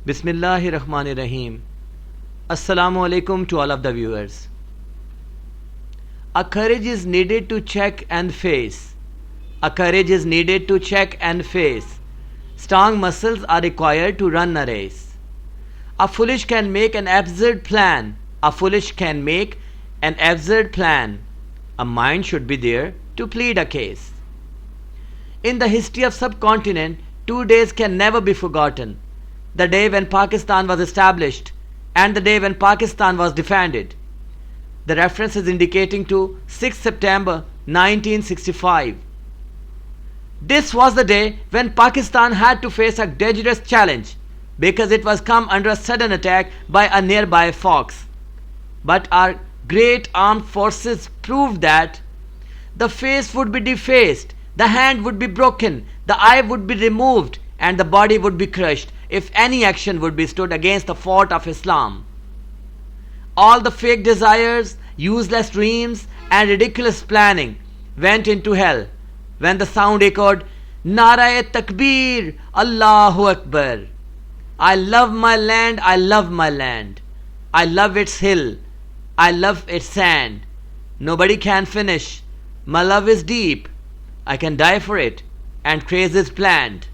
Bismillahirrahmanirrahim. Assalamu alaikum to all of the viewers. A courage is needed to check and face. A courage is needed to check and face. Strong muscles are required to run a race. A foolish can make an absurd plan. A foolish can make an absurd plan. A mind should be there to plead a case. In the history of subcontinent, 2 days can never be forgotten. The day when Pakistan was established and the day when Pakistan was defended. The reference is indicating to 6 September 1965. This was the day when Pakistan had to face a dangerous challenge because it was come under a sudden attack by a nearby fox. But our great armed forces proved that the face would be defaced, the hand would be broken, the eye would be removed, and the body would be crushed if any action would be stood against the fort of Islam. All the fake desires, useless dreams, and ridiculous planning went into hell when the sound echoed, Nara-e Takbir, Allahu Akbar. I love my land, I love my land. I love its hill, I love its sand. Nobody can finish. My love is deep. I can die for it, and craze is planned.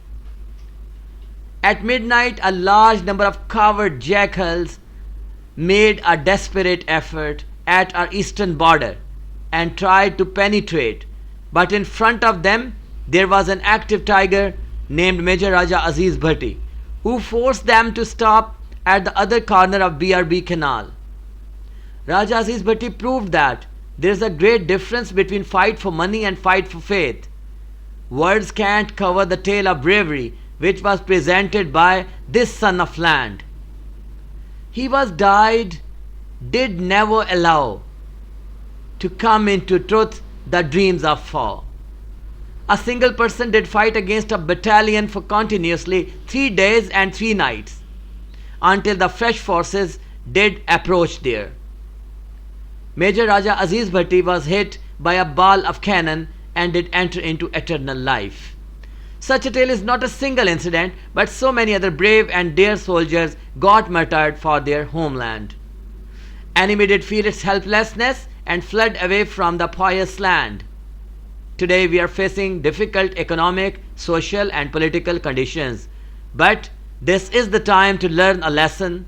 At midnight, a large number of coward jackals made a desperate effort at our eastern border and tried to penetrate, but in front of them there was an active tiger named Major Raja Aziz Bhatti, who forced them to stop at the other corner of BRB Canal. Raja Aziz Bhatti proved that there is a great difference between fight for money and fight for faith. Words can't cover the tale of bravery which was presented by this son of land. He was died, did never allow to come into truth the dreams of foe. A single person did fight against a battalion for continuously 3 days and 3 nights until the fresh forces did approach there. Major Raja Aziz Bhatti was hit by a ball of cannon and did enter into eternal life. Such a tale is not a single incident, but so many other brave and dear soldiers got martyred for their homeland. Enemy did feel its helplessness and fled away from the pious land. Today we are facing difficult economic, social and political conditions, but this is the time to learn a lesson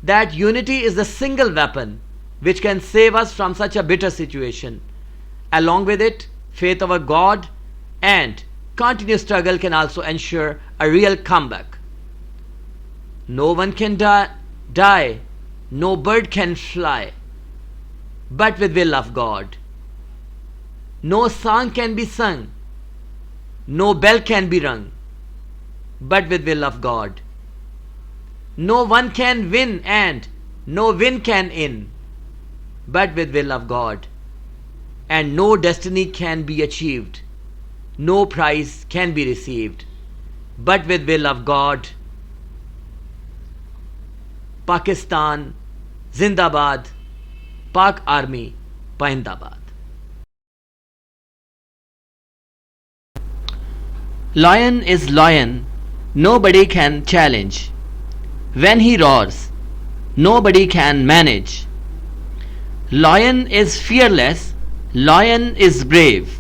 that unity is the single weapon which can save us from such a bitter situation. Along with it, faith of God and continuous struggle can also ensure a real comeback. No one can die, no bird can fly, but with will of God. No song can be sung, no bell can be rung, but with will of God. No one can win and no win can in, but with will of God. And no destiny can be achieved, no prize can be received, but with will of God. Pakistan, Zindabad, Pak Army, Pahindabad. Lion is lion, nobody can challenge. When he roars, nobody can manage. Lion is fearless, lion is brave.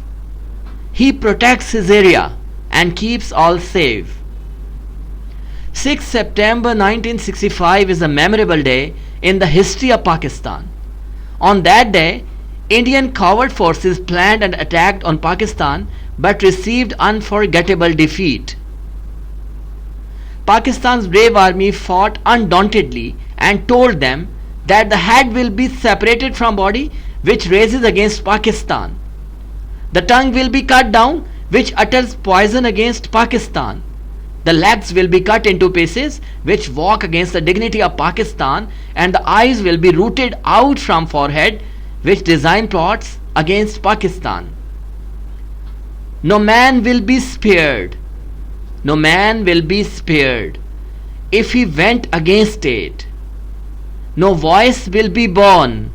He protects his area and keeps all safe. 6 September 1965 is a memorable day in the history of Pakistan. On that day, Indian coward forces planned and attacked on Pakistan but received unforgettable defeat. Pakistan's brave army fought undauntedly and told them that the head will be separated from body which raises against Pakistan. The tongue will be cut down which utters poison against Pakistan. The legs will be cut into pieces which walk against the dignity of Pakistan, and the eyes will be rooted out from forehead which design plots against Pakistan. No man will be spared. No man will be spared if he went against it. No voice will be born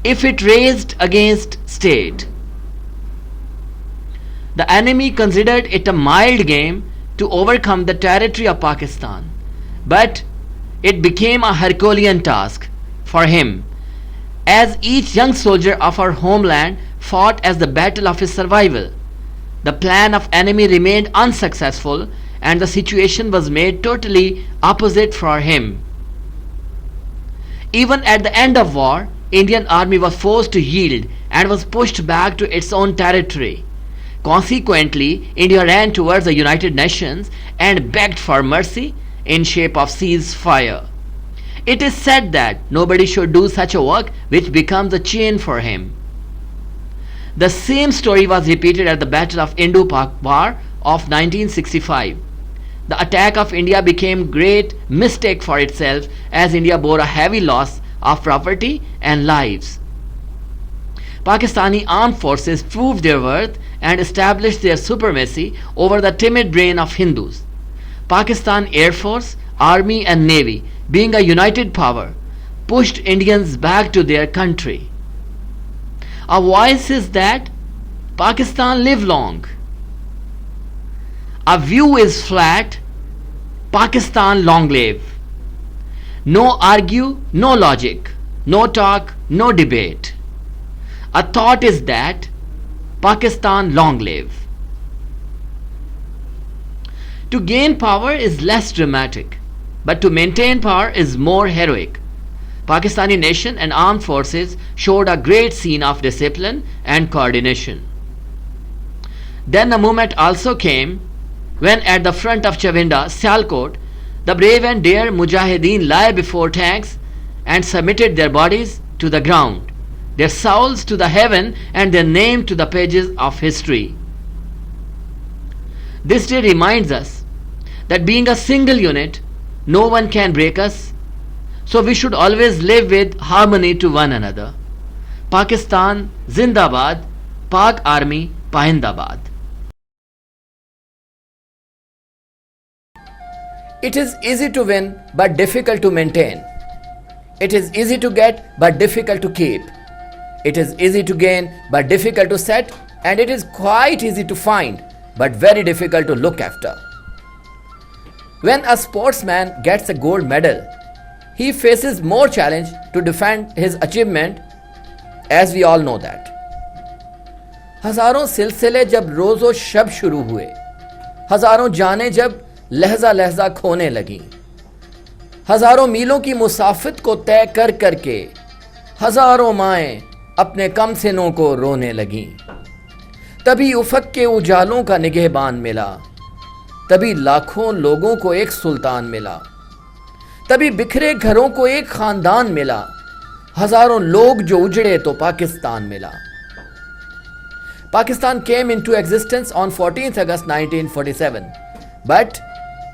if it raised against state. The enemy considered it a mild game to overcome the territory of Pakistan, but it became a Herculean task for him, as each young soldier of our homeland fought as the battle of his survival. The plan of enemy remained unsuccessful and the situation was made totally opposite for him. Even at the end of war, Indian army was forced to yield and was pushed back to its own territory. Consequently, India ran towards the United Nations and begged for mercy in shape of ceasefire. It is said that nobody should do such a work which becomes a chain for him. The same story was repeated at the Battle of Indo-Pak War of 1965. The attack of India became a great mistake for itself as India bore a heavy loss of property and lives. Pakistani armed forces proved their worth and established their supremacy over the timid brain of Hindus. Pakistan Air Force, Army and Navy, being a united power, pushed Indians back to their country. Our voice is that Pakistan live long. Our view is flat, Pakistan long live. No argue, no logic, no talk, no debate. A thought is that Pakistan long live. To gain power is less dramatic, but to maintain power is more heroic. Pakistani nation and armed forces showed a great scene of discipline and coordination. Then the moment also came when at the front of Chavinda, Sialkot, the brave and dare Mujahideen lie before tanks and submitted their bodies to the ground, their souls to the heaven and their name to the pages of history. This day reminds us that being a single unit, no one can break us, so we should always live with harmony to one another. Pakistan Zindabad, Pak Army Pahindabad. It is easy to win but difficult to maintain. It is easy to get but difficult to keep. It is easy to gain but difficult to set, and it is quite easy to find but very difficult to look after. When a sportsman gets a gold medal, he faces more challenge to defend his achievement, as we all know that. हजारों सिलसिले जब रोज़ो शब शुरू हुए, हजारों जानें जब लहजा लहजा खोने लगी, हजारों मीलों की मुसाफित को तय कर करके हजारों माएँ अपने कम सिनों को रोने लगी। तभी उफक के उजालों का निगहबान मिला, तभी लाखों लोगों को एक सुल्तान मिला, तभी बिखरे घरों को एक खानदान मिला, हजारों लोग जो उजड़े तो पाकिस्तान मिला। Pakistan came into existence on 14th August 1947, but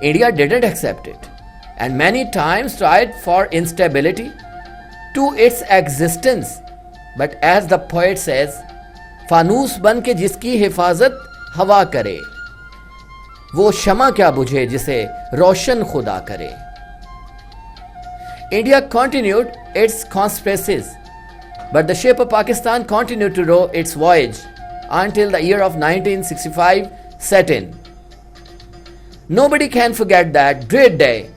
India didn't accept it and many times tried for instability to its existence. But as the poet says, फानूस बन के जिसकी हिफाजत हवा करे, वो शमा क्या बुझे जिसे रोशन खुदा करे. India continued its conspiracies, but the ship of Pakistan continued to row its voyage until the year of 1965 set in. Nobody can forget that dread day,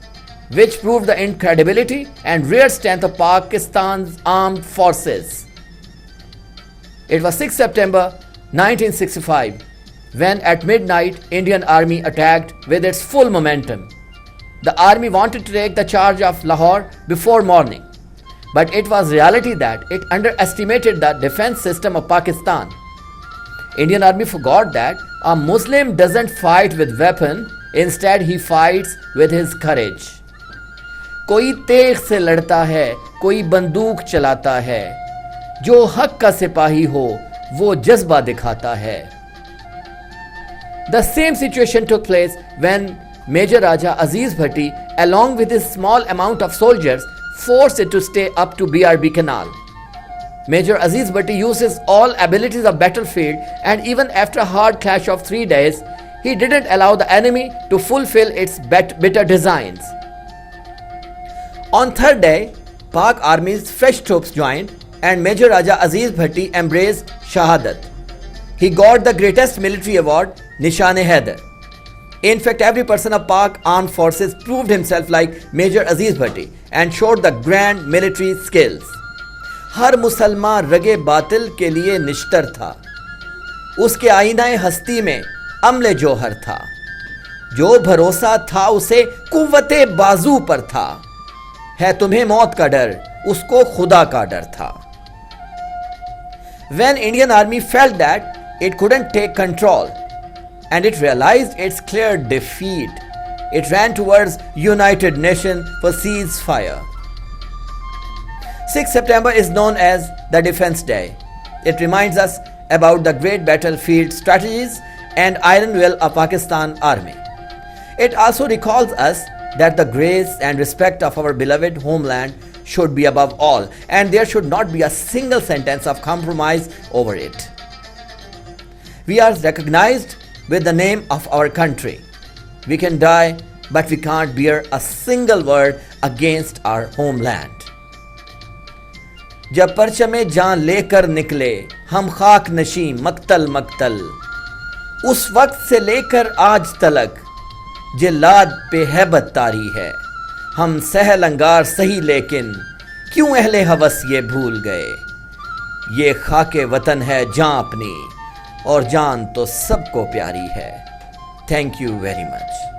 which proved the incredibility and rare strength of Pakistan's armed forces. It was 6 September 1965 when at midnight Indian Army attacked with its full momentum. The army wanted to take the charge of Lahore before morning, but it was reality that it underestimated the defense system of Pakistan. Indian Army forgot that a Muslim doesn't fight with weapon, instead he fights with his courage. कोई तेग से लड़ता है, कोई बंदूक चलाता है, जो हक का सिपाही हो वो जज्बा दिखाता है. The same situation took place when Major Raja Aziz Bhatti, along with his small amount of soldiers, forced it to stay up to BRB Canal. Major Aziz Bhatti uses all abilities of battlefield, and even after a hard clash of 3 days, he didn't allow the enemy to fulfill its bitter designs. On third day, Pak Army's fresh troops joined and Major Raja Aziz Bhatti embraced Shahadat. He got the greatest military award, Nishan-e Haider. In fact, every person of Pak armed forces proved himself like Major Aziz Bhatti and showed the grand military skills. हर मुसलमान रगे बातिल के लिए निश्तर था, उसके आईनाए हस्ती में अमले जोहर था, जो भरोसा था उसे कुव्वते बाजू पर था, है तुम्हें मौत का डर, उसको खुदा का डर था. When Indian Army felt that it couldn't take control and it realized its clear defeat, it ran towards United Nations for ceasefire. 6 September is known as the Defense Day. It reminds us about the great battlefield strategies and iron will of Pakistan Army. It also recalls us that the grace and respect of our beloved homeland should be above all, and there should not be a single sentence of compromise over it. We are recognized with the name of our country. We can die, but we can't bear a single word against our homeland. जब परचमे जान लेकर निकले हम खाक नशी मक्तल मक्तल, उस वक्त से लेकर आज तलक जिल्लाद पे हैबत तारी है. हम सहल अंगार सही लेकिन क्यों अहले हवस ये भूल गए. ये खाके वतन है जान अपनी और जान तो सबको प्यारी है. Thank you very much.